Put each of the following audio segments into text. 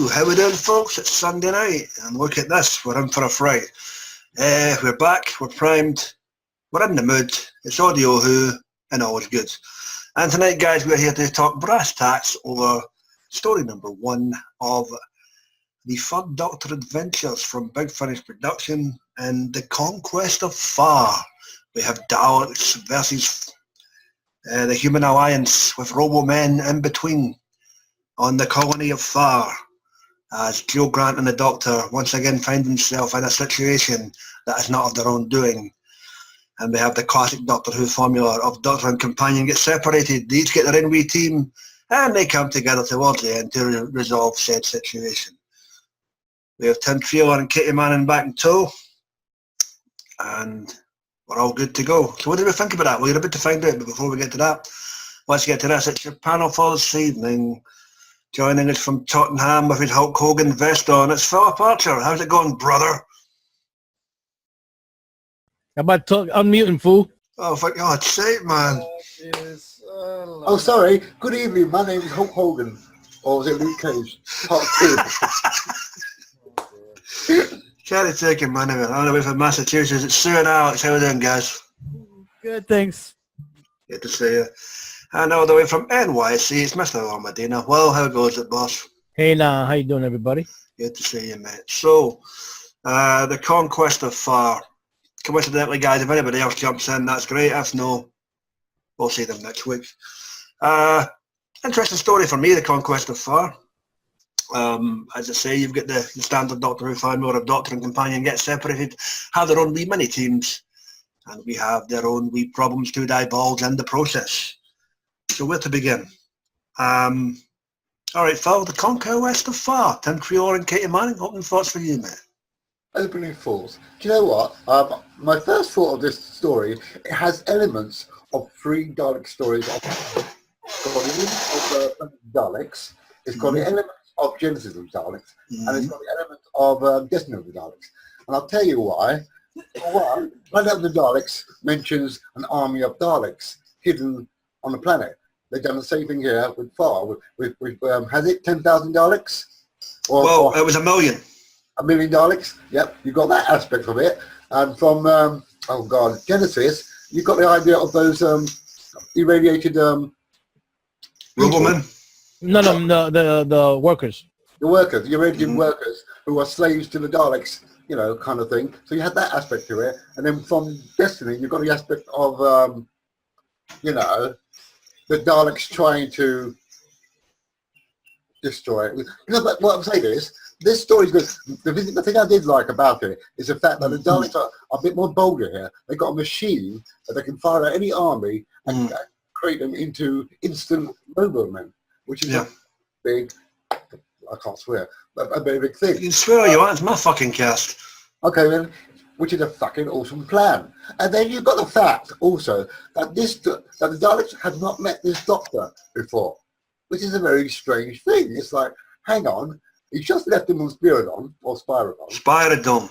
How we doing, folks? It's Sunday night, and look at this, we're in for a fright. We're back, we're primed, we're in the mood, it's audio who, and all is good. And tonight, guys, we're here to talk brass tacks over story number 1 of the Third Doctor Adventures from Big Finish Production and the Conquest of Far. We have Daleks versus the Human Alliance with Robo-Men in between on the colony of Far, as Joe Grant and the Doctor once again find themselves in a situation that is not of their own doing. And we have the classic Doctor Who formula of Doctor and Companion get separated, they each get their own wee team, and they come together towards the end to resolve said situation. We have Tim Treeler and Katie Manning back in tow, and we're all good to go. So what do we think about that? We're about to find out, but before we get to that, let's get to this. It's your panel for this evening. Joining us from Tottenham with his Hulk Hogan vest on, it's Philip Archer. How's it going, brother? How about unmuting, fool? Oh, for God's sake, man. Oh, sorry. Good evening. My name is Hulk Hogan. Or was it Luke Cage? Part 2. Can't take him, man. All the way from Massachusetts. It's Sue and Alex. How are we doing, guys? Good, thanks. Good to see you. And all the way from NYC, it's Mr. Almadina. Well, how goes it, boss? Hey, now, how you doing, everybody? Good to see you, mate. So, the Conquest of Far. Coincidentally, guys, if anybody else jumps in, that's great. If no, we'll see them next week. Interesting story for me, the Conquest of Far. As I say, you've got the standard Doctor Who formula of Doctor and Companion get separated, have their own wee mini-teams, and we have their own wee problems to divulge in the process. So where to begin? All right, Phil, the Conquest of Far. Tim Treeler and Katie Manning, opening thoughts for you, mate. Opening thoughts. Do you know what? My first thought of this story, it has elements of 3 Dalek stories. It's got the element of Daleks, it's got the elements of Genesis of Daleks, and it's got the element of Destiny of the Daleks. And I'll tell you why. For one, Planet of the Daleks mentions an army of Daleks hidden on the planet. They've done the same thing here with Far. With has it 10,000 Daleks? Well, it was 1 million. 1 million Daleks? Yep, you've got that aspect of it. And from, oh God, Genesis, you've got the idea of those irradiated... Robomen? No, the workers. The workers, the irradiated workers who are slaves to the Daleks, you know, kind of thing. So you had that aspect to it. And then from Destiny, you've got the aspect of, you know, the Daleks trying to destroy it. You know, but what I'm saying is, this story's good. The thing I did like about it is the fact that the Daleks are a bit more bolder here. They've got a machine that they can fire at any army and create them into instant Robo-Men, which is a big, I can't swear, but a very big thing. You can swear you want, it's my fucking cast. Okay then, which is a fucking awesome plan. And then you've got the fact also that that the Daleks have not met this Doctor before, which is a very strange thing. It's like, hang on, he's just left him on Spiridon, or Spiridon. Spiridon.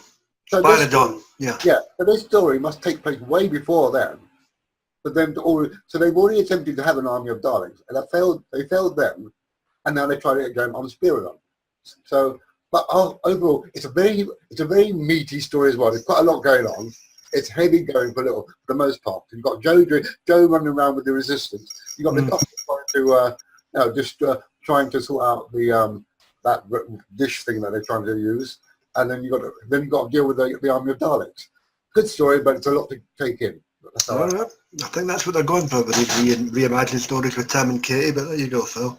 So Spiridon, yeah. Yeah, so this story must take place way before then. For them to so they've already attempted to have an army of Daleks, and they failed them, and now they tried it again on Spiridon. So, but overall, it's a very meaty story as well. There's quite a lot going on. It's heavy going for the most part. You've got Joe running around with the Resistance. You've got the Doctor trying to sort out the that dish thing that they're trying to use, and then you got to deal with the army of Daleks. Good story, but it's a lot to take in. I think that's what they're going for with these reimagined stories with Tim and Katie, but there you go, Phil.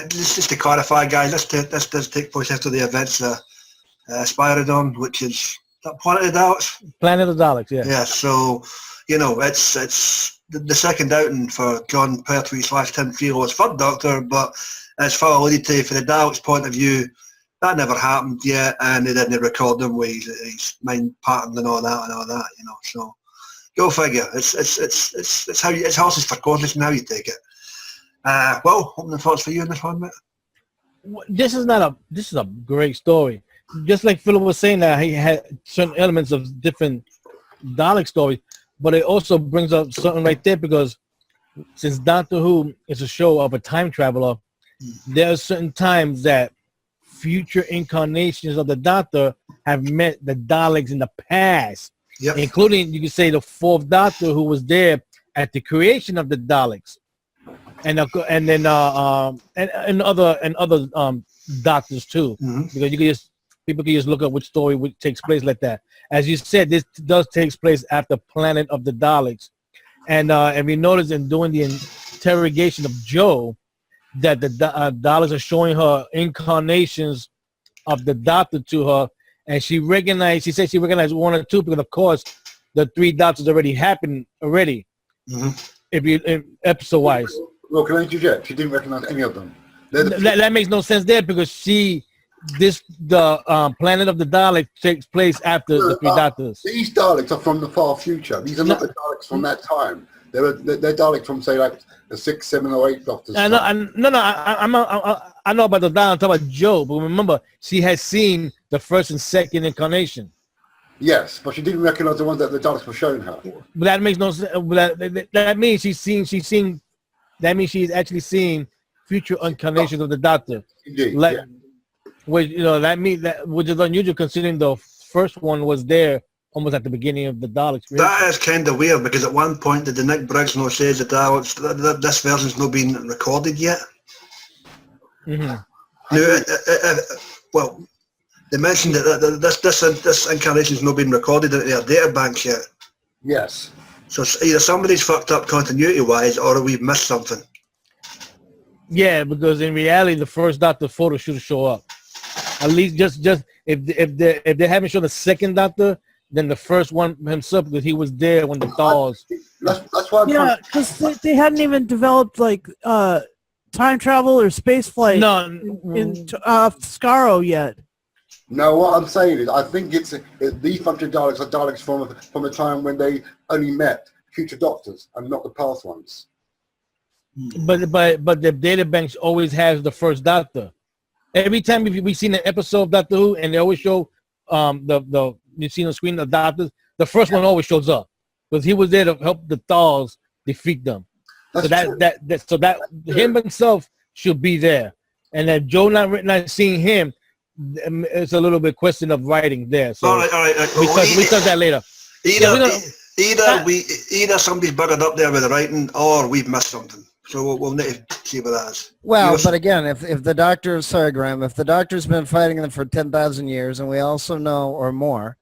Just to clarify, guys, this does take place after the events of Spiridon, which is that Planet of the Daleks? Planet of the Daleks, yeah. Yeah, so, you know, it's the second outing for John Pertwee / Tim Treeler as Third Doctor, but as Phil alluded to, from the Daleks' point of view, that never happened yet, and they didn't record them with his mind pattern and all that, you know, so go figure. It's how it's horses for courses and how you take it. Well, opening thoughts for you in this one, mate? This is a great story. Just like Philip was saying that he had certain elements of different Dalek stories, but it also brings up something right there because since Doctor Who is a show of a time traveler, there are certain times that future incarnations of the Doctor have met the Daleks in the past, Yep. including, you could say, the fourth Doctor, who was there at the creation of the Daleks, and then and other Doctors too, because you can just people can just look up which story takes place like that. As you said, this does take place after Planet of the Daleks, and we noticed in doing the interrogation of Joe that the Daleks are showing her incarnations of the Doctor to her, and she said she recognized one or two because of course the three Doctors already happened already. If you episode wise. Well, can I interject? She didn't recognize any of them. That makes no sense there because the Planet of the Daleks takes place after the three Doctors. These Daleks are from the far future. These are not the Daleks from that time. They're Daleks from, say, like the 6, 7, or 8 Doctors. I know about the Daleks. I'm talking about Joe, but remember, she has seen the first and second incarnation. Yes, but she didn't recognize the ones that the Daleks were showing her. But that makes no sense. That means that means she's actually seeing future incarnations of the Doctor. Indeed. Which, that means that, which is unusual considering the first one was there almost at the beginning of the Daleks. That is kind of weird because at one point did the Nick Briggs not say the Daleks this version's not been recorded yet? No, well, they mentioned that this incarnation's not been recorded into their data banks yet. Yes. So either somebody's fucked up continuity-wise, or we've missed something. Yeah, because in reality, the first Doctor photo should show up. At least just if they haven't shown the second Doctor, then the first one himself, because he was there when the Thaws. That's why. Yeah, because they hadn't even developed like time travel or space flight in Skaro yet. No, what I'm saying is, I think these functional Daleks are Daleks from a time when they only met future Doctors and not the past ones. But the data banks always has the first Doctor. Every time we've seen an episode of Doctor Who, and they always show you see on the screen the Doctors, the first one always shows up because he was there to help the Thaws defeat them. That's so that him himself should be there, and that Joe not seeing him. It's a little bit question of writing there. So all right. We touch that later. Either somebody's buggered up there with the writing, or we've missed something. So we'll need to see what that is. Well, but again, if the Doctor, sorry, Graham, if the Doctor's been fighting them for 10,000 years, and we also know, or more,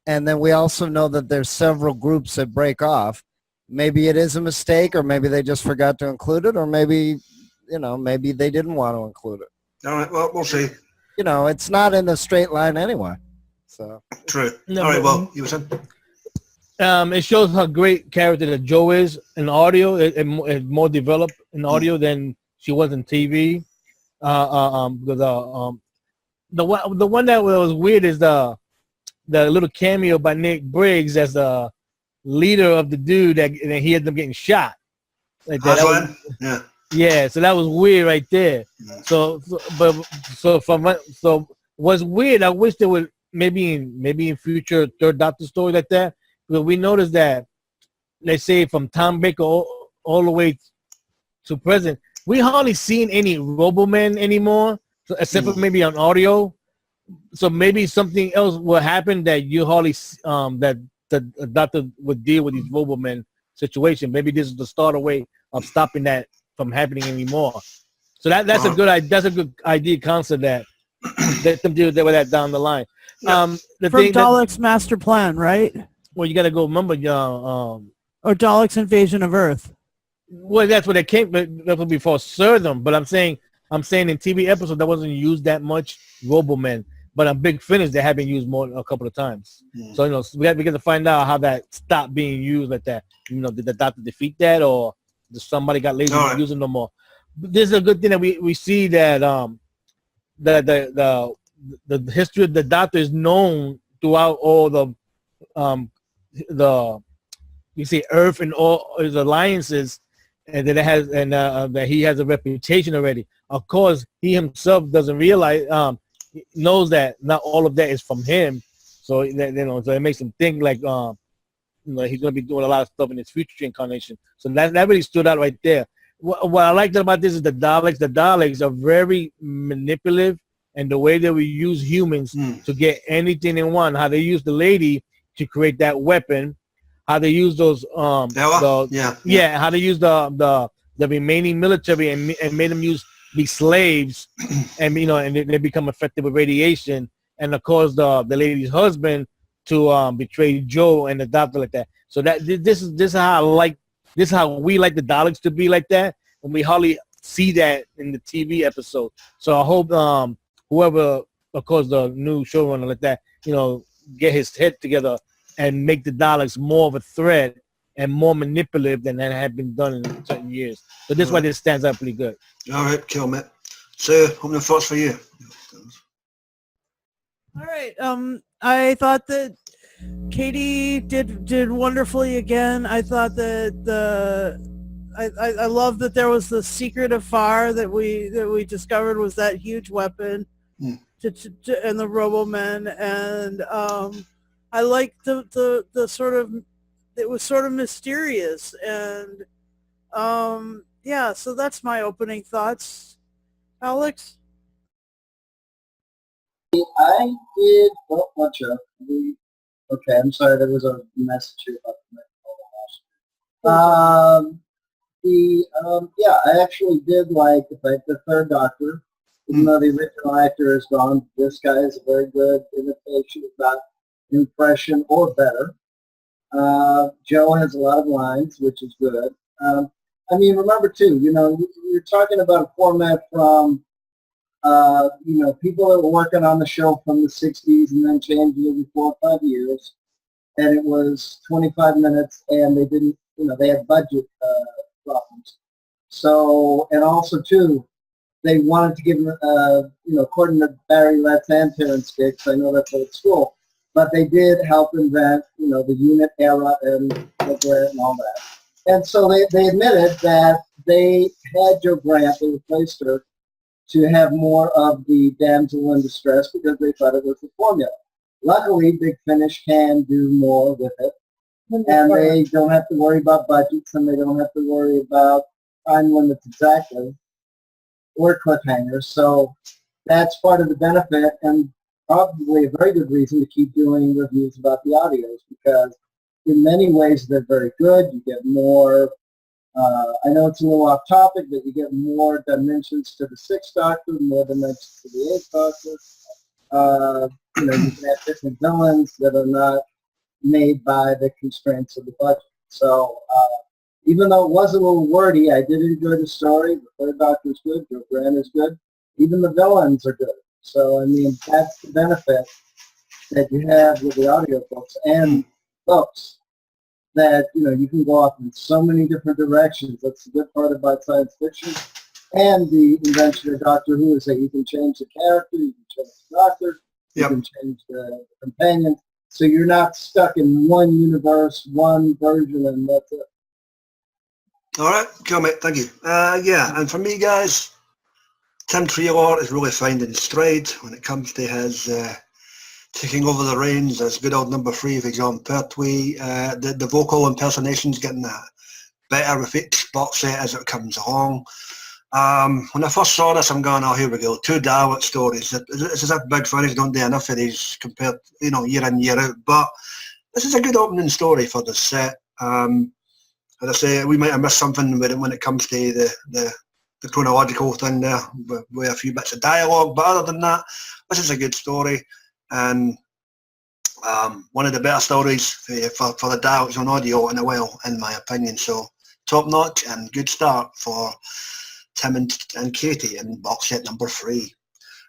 and then we also know that there's several groups that break off, maybe it is a mistake, or maybe they just forgot to include it, or maybe, maybe they didn't want to include it. All right, well, we'll see. It's not in a straight line anyway. So True. All right, well, you were saying? It shows how great character that Joe is in audio. It's more developed in audio than she was in TV. Because the one that was weird is the little cameo by Nick Briggs as the leader of the dude that he ended up getting shot. Like that. Yeah, so that was weird right there. So what's weird, I wish there would maybe in future third Doctor story like that, because we noticed that, let's say from Tom Baker all the way to present, we hardly seen any Robomen anymore, except for maybe on audio. So maybe something else will happen that you hardly that the Doctor would deal with these Robomen situation. Maybe this is the start way of stopping that from happening anymore. So that's a good idea concept that let them deal with that down the line. From Daleks Master Plan, right? Well, you got to go remember, or Daleks Invasion of Earth. Well, that's what they came. That was before Sirtham. But I'm saying in TV episodes that wasn't used that much Robomen. But on Big Finish, they have been used a couple of times. So we got to find out how that stopped being used like that. Did the Doctor defeat that, or somebody got lazy and using no more? This is a good thing that we see that the history of the Doctor is known throughout all the you see Earth and all his alliances, and that he has a reputation already. Of course, he himself doesn't realize knows that not all of that is from him. So so it makes him think like he's gonna be doing a lot of stuff in his future incarnation. So that really stood out right there. What I liked about this is the Daleks. The Daleks are very manipulative and the way that we use humans to get anything they want, how they use the lady to create that weapon, how they use those how they use the remaining military and made them be slaves, and and they become affected with radiation, and of course the lady's husband to betray Joe and the doctor like that. So that this is how we like the Daleks to be like that, and we hardly see that in the TV episode. So I hope whoever, of course, the new showrunner like that, get his head together and make the Daleks more of a threat and more manipulative than that had been done in certain years. So this is why this stands out pretty good. All right, cool, mate. So, how many thoughts for you? All right. I thought that Katie did wonderfully again. I thought that I love that there was the secret of fire that we discovered was that huge weapon and the Robomen, and I liked the sort of, it was sort of mysterious, and yeah, so that's my opening thoughts. Alex? I did not much of the. Okay, I'm sorry, there was a message here about the yeah, I actually did like the third Doctor, even though the original actor is gone. This guy is a very good imitation, if not impression or better. Joe has a lot of lines, which is good. I mean, remember too, you're talking about a format from people that were working on the show from the 60s and then changed it every 4 or 5 years. And it was 25 minutes, and they didn't, they had budget problems. So, and also too, they wanted to give them, according to Barry Letts and Terrence Dix, I know that's at school, but they did help invent, the unit era and all that. And so they admitted that they had Jo Grant, they replaced her, to have more of the damsel in distress because they thought it was the formula. Luckily, Big Finish can do more with it, and they don't have to worry about budgets, and they don't have to worry about time limits exactly, or cliffhangers. So that's part of the benefit, and probably a very good reason to keep doing reviews about the audios, because in many ways they're very good. You get more, I know it's a little off topic, but you get more dimensions to the Sixth Doctor, more dimensions to the Eighth Doctor. You can have different villains that are not made by the constraints of the budget. So even though it was a little wordy, I did enjoy the story. The third Doctor is good. Jo Grant is good. Even the villains are good. So, I mean, that's the benefit that you have with the audiobooks and books, that, you can go off in so many different directions. That's the good part about science fiction. And the invention of Doctor Who is that you can change the character, you can change the Doctor, you can change the companion. So you're not stuck in one universe, one version, and that's it. All right, cool, mate. Thank you. Yeah, and for me, guys, Tim Treelor is really finding his stride when it comes to his taking over the reins as good old number 3 for John Pertwee. The vocal impersonation's getting better with each box set as it comes along. When I first saw this, I'm going, oh, here we go, 2 Dalek stories. It's as if Big Finish don't do enough of these compared, year in, year out. But this is a good opening story for the set. As I say, we might have missed something when it comes to the chronological thing there with a few bits of dialogue, but other than that, this is a good story, and one of the better stories for the Daleks on audio in a while, in my opinion. So top notch and good start for Tim and Katie in box set number 3.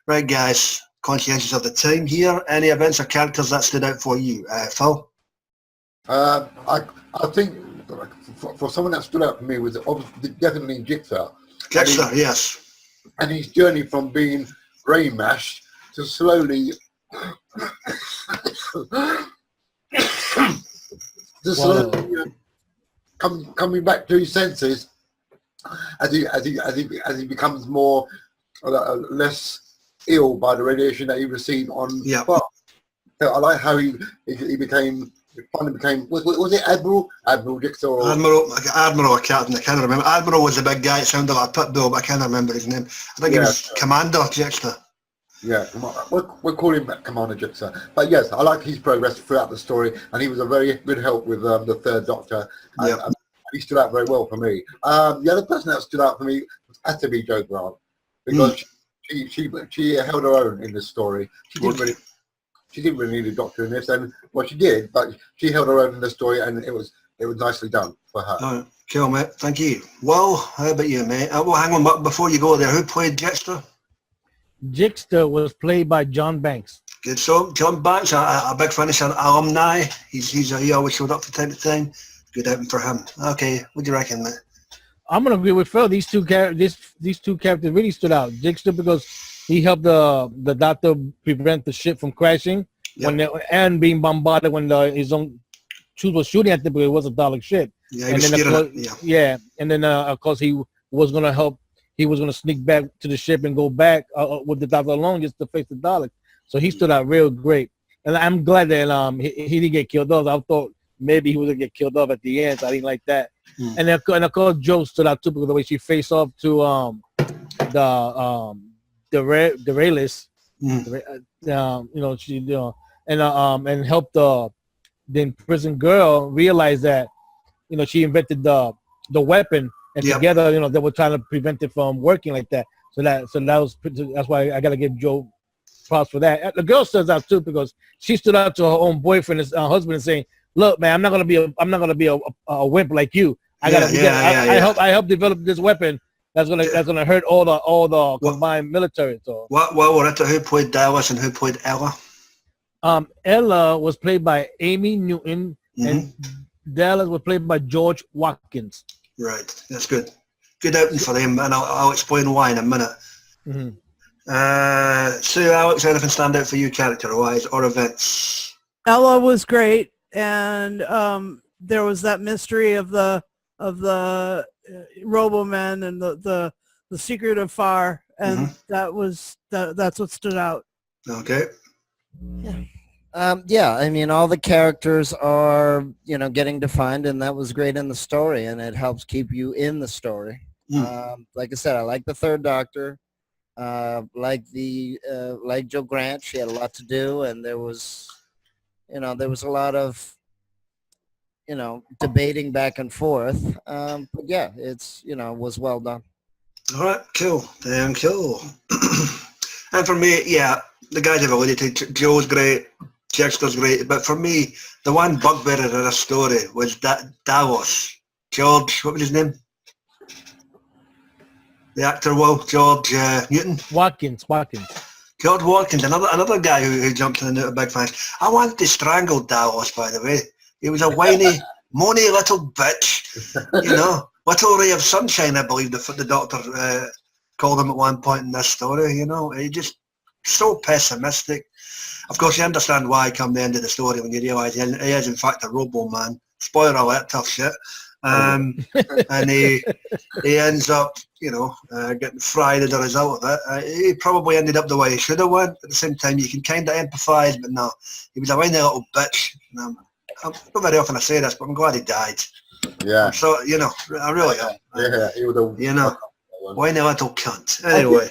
Right, guys, conscientious of the time here. Any events or characters that stood out for you, Phil? I think for someone that stood out for me was definitely Jigsaw. Jigsaw, yes. And his journey from being brain mashed to slowly coming back to his senses as he becomes more less ill by the radiation that he received on. Yeah. Well, I like how he finally became, was it Admiral Jigsaw? Or? Admiral or Captain, I can't remember. Admiral was the big guy, it sounded like a pit bull, but I can't remember his name. I think he was Commander Jigsaw. Yeah, we'll call him Commander Jixer. But yes, I like his progress throughout the story, and he was a very good help with the Third Doctor. Yep. And he stood out very well for me. The other person that stood out for me had to be Jo Grant, because she held her own in this story. She didn't really need a doctor in this, and well, she did, but she held her own in the story, and it was nicely done for her. Oh, cool, mate. Thank you. Well, how about you, mate? Well, hang on, before you go there, who played Jexter? Jixter was played by John Banks. Good song. John Banks, a big fan of alumni. He always showed up from time to time. Good outing for him. Okay, what do you reckon, mate? I'm gonna agree with Phil. These two characters really stood out. Jixter because he helped the Doctor prevent the ship from crashing and being bombarded when his own troops were shooting at them, because it was a Dalek ship. Yeah, he was steering it. And then of course he was gonna help. He was gonna sneak back to the ship and go back with the Doctor alone just to face the Daleks. So he stood out real great, and I'm glad that he didn't get killed off. I thought maybe he was gonna get killed off at the end. So I didn't like that. And of course Jo stood out too, because the way she faced off to the Rayless, and helped the imprisoned girl realize that she invented the weapon, and together they were trying to prevent it from working like that. So that's why I gotta give Jo props for that. The girl stood out too, because she stood out to her own boyfriend, her husband, and saying, "Look, man, I'm not gonna be a wimp like you. I help develop this weapon that's gonna hurt all the combined military." So we're at who played Dallas and who played Ella? Ella was played by Amy Newton, and Dallas was played by George Watkins. Right, that's good. Good outing for them, and I'll explain why in a minute. So, Alex, anything stand out for you character-wise or events? Ella was great, and there was that mystery of the Robomen and the secret of Far, and that's what stood out. Okay. I mean, all the characters are getting defined, and that was great in the story, and it helps keep you in the story. Like I said, I like the Third Doctor. Like Jo Grant, she had a lot to do, and there was a lot of debating back and forth. But yeah, it's was well done. All right, cool. Damn cool. And for me, the guys have alluded to. Joe's great, Jexter's great, but for me, the one bugbearer of this story was that Davos. George, what was his name? The actor, George Newton? Watkins. George Watkins, another guy who jumped in and out of big fans. I wanted to strangle Dallas, by the way. He was a whiny, moany little bitch, little ray of sunshine, I believe the Doctor called him at one point in this story, He just so pessimistic. Of course, you understand why come the end of the story when you realise he is in fact a Robo-Man. Spoiler alert, tough shit. And he ends up, getting fried as a result of it. He probably ended up the way he should have went. At the same time, you can kind of empathise, but no, he was a whiny little bitch. I'm not very often I say this, but I'm glad he died. Yeah. So, I really am. Yeah, he was a... Whiny little cunt. Anyway.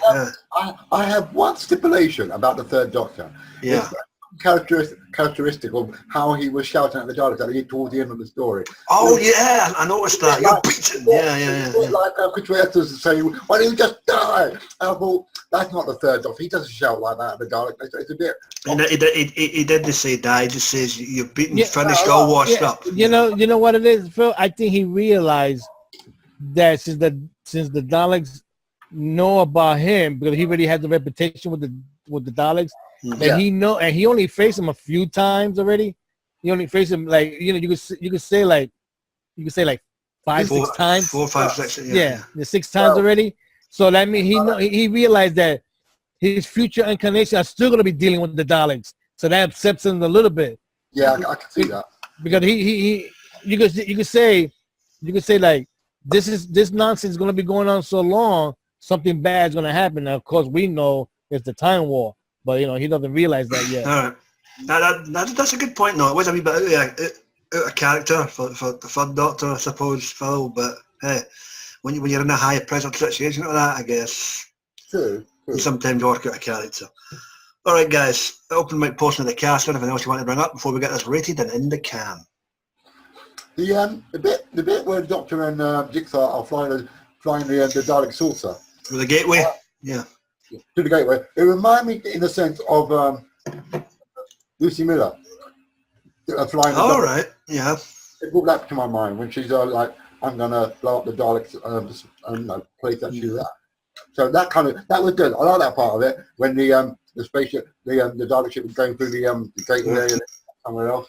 I have one stipulation about the Third Doctor. Yeah. Characteristic of how he was shouting at the Daleks towards the end of the story. Oh yeah, I noticed that. You're beaten. Yeah. Like Chris saying, "Why don't you just die?" And I thought that's not the Third Doctor. He doesn't shout like that at the Daleks. It's a bit. He didn't say die. He just says you're beaten, finished, all washed up. You know what it is, Phil? I think he realized that since the Daleks know about him, because he already had the reputation with the Daleks. And he only faced him a few times already. He only faced him you could say like 5, 6 times. 4, 5, 6. Yeah, 6 times already. So that means he realized that his future incarnation are still going to be dealing with the Daleks. So that upsets him a little bit. Yeah, I can see that. Because you could say like this nonsense is going to be going on so long, something bad is going to happen. Now, of course, we know it's the Time War. But, he doesn't realize that yet. All right. That's a good point, though. It was a wee bit out of character for the Third Doctor, I suppose, Phil. But, hey, when you're in a high-pressure situation like that, I guess. True. You sometimes work out a character. All right, guys. Open mic portion of the cast. Anything else you want to bring up before we get this rated and in the can? The bit where Doctor and Jigsaw are flying the Dalek saucer Through the gateway? Yeah. to the gateway. It reminded me in the sense of Lucy Miller flying. All right. Yeah. It brought that to my mind when she's like, "I'm gonna blow up the Daleks place that she's at." So that was good. I like that part of it when the spaceship, the Dalek ship was going through the gateway and somewhere else.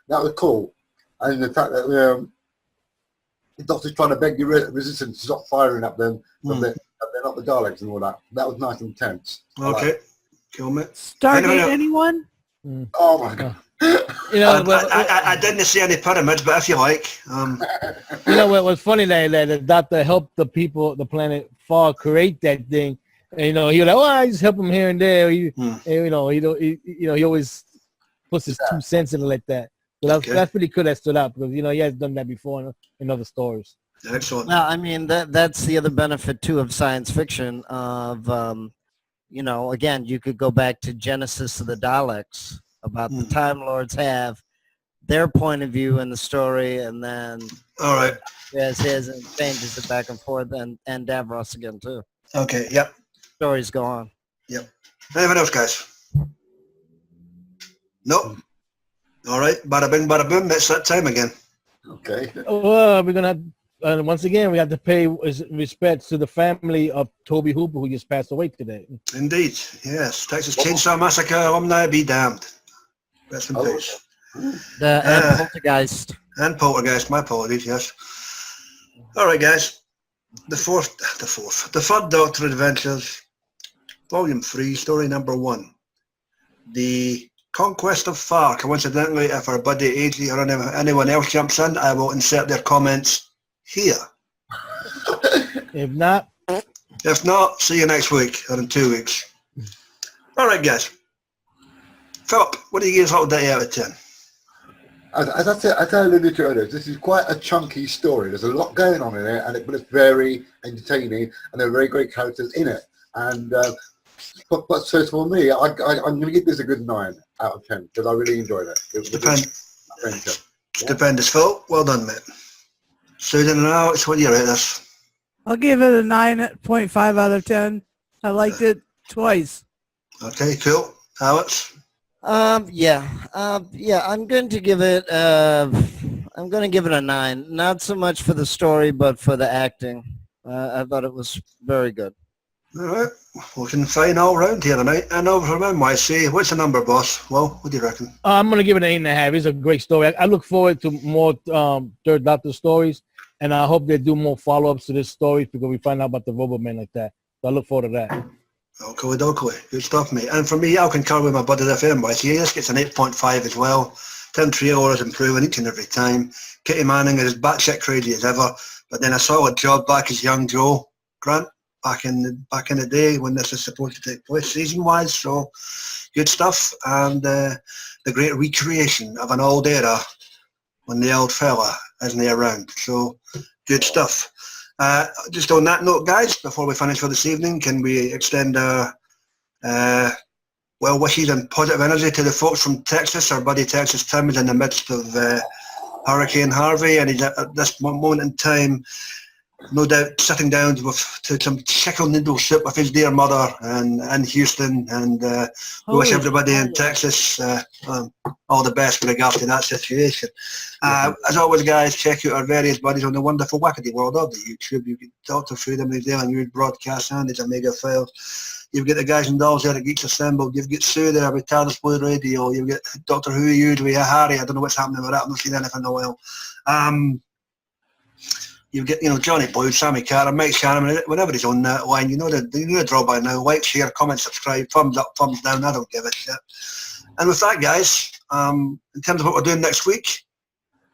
That was cool, and the fact that the Doctor's trying to beg the Resistance to stop firing at them, but they're not the Daleks and all that. That was nice and tense. Okay. Cool, mate. Stargate, anyone? Oh my god. You know, I didn't see any pyramids, but if you like. you know what was funny that the doctor helped the people, the planet fall create that thing, and he was like, "Oh, I just help him here and there." And, he always puts his 2 cents in it like that. So that's pretty cool. That stood out because he has done that before in other stories. Excellent. Well, I mean that's the other benefit too of science fiction. Of again, you could go back to Genesis of the Daleks about the Time Lords have their point of view in the story, and then all right, there's his and changes it back and forth, and Davros again too. Okay. Yep. Stories go on. Yep. Anyone else, guys? Nope. All right. Bada bing, bada boom. It's that time again. Okay. Well, we're gonna once again we have to pay respects to the family of Toby Hooper, who just passed away today. Indeed. Yes. Texas Chainsaw Massacre alumni be damned. Rest in peace. And Poltergeist. And Poltergeist. My apologies. Yes. All right, guys. The Third Doctor Adventures, Volume 3, Story Number 1. The Conquest of Far. Coincidentally, if our buddy AJ or anyone else jumps in, I will insert their comments here. If not, see you next week or in 2 weeks. All right, guys. Philip, what do you give this out of 10? As I alluded to earlier, this is quite a chunky story. There's a lot going on in it, but it's very entertaining, and there are very great characters in it. And but so for me, I'm going to give this a good 9 out of 10 because I really enjoyed it. Stupendous, Phil. Well done, mate. Susan and Alex, what do you rate this? I'll give it a 9.5 out of 10. I liked it twice. Okay, cool. Alex? I'm going to give it a 9. Not so much for the story, but for the acting. I thought it was very good. All right, looking fine all round here tonight. And over from NYC, what's the number, boss? Well, what do you reckon? I'm going to give it an 8.5. It's a great story. I look forward to more Third Doctor stories, and I hope they do more follow-ups to this story because we find out about the Robot Man like that. So I look forward to that. Okay. Good stuff, mate. And for me, I'll concur with my buddy there, NYC. This gets an 8.5 as well. Tim Trio is improving each and every time. Kitty Manning is batshit crazy as ever, but then a solid job back as young Joe Grant. Back in the day when this is supposed to take place season-wise, so good stuff. And the great recreation of an old era when the old fella isn't around. So good stuff. Just on that note, guys, before we finish for this evening, can we extend our well wishes and positive energy to the folks from Texas? Our buddy Texas Tim is in the midst of Hurricane Harvey, and he's at this moment in time no doubt sitting down to some chicken noodle soup with his dear mother in Houston, and we wish everybody in Texas all the best with regard to that situation. As always, guys, check out our various buddies on the wonderful wackety world of the YouTube. You can Dr. Freedom, New Zealand News Broadcast, and it's Omega Files. You've got the guys and dolls there at Geeks Assembled. You've got Sue there with TARDIS Blue Radio. You've got Doctor Who usually, Harry. I don't know what's happening with that. I've not seen anything in a while. You get, Johnny Boyd, Sammy Carter, Mike Shannon, whenever he's on that line, you know the draw by now. Like, share, comment, subscribe, thumbs up, thumbs down. I don't give a shit. And with that, guys, in terms of what we're doing next week,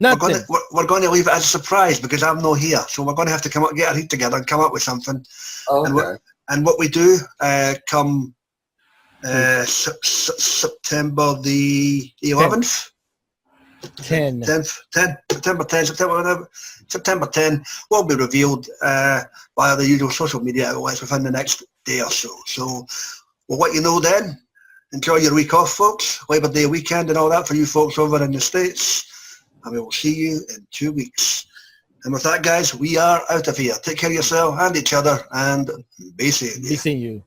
we're going to leave it as a surprise because I'm not here. So we're going to have to get our head together and come up with something. Okay. And what we do come September the 11th. 10. September 10 will be revealed via the usual social media outlets within the next day or so. So we'll let you know then. Enjoy your week off, folks. Labor Day weekend and all that for you folks over in the States. And we will see you in 2 weeks. And with that, guys, we are out of here. Take care of yourself and each other, and be safe. Be seeing you.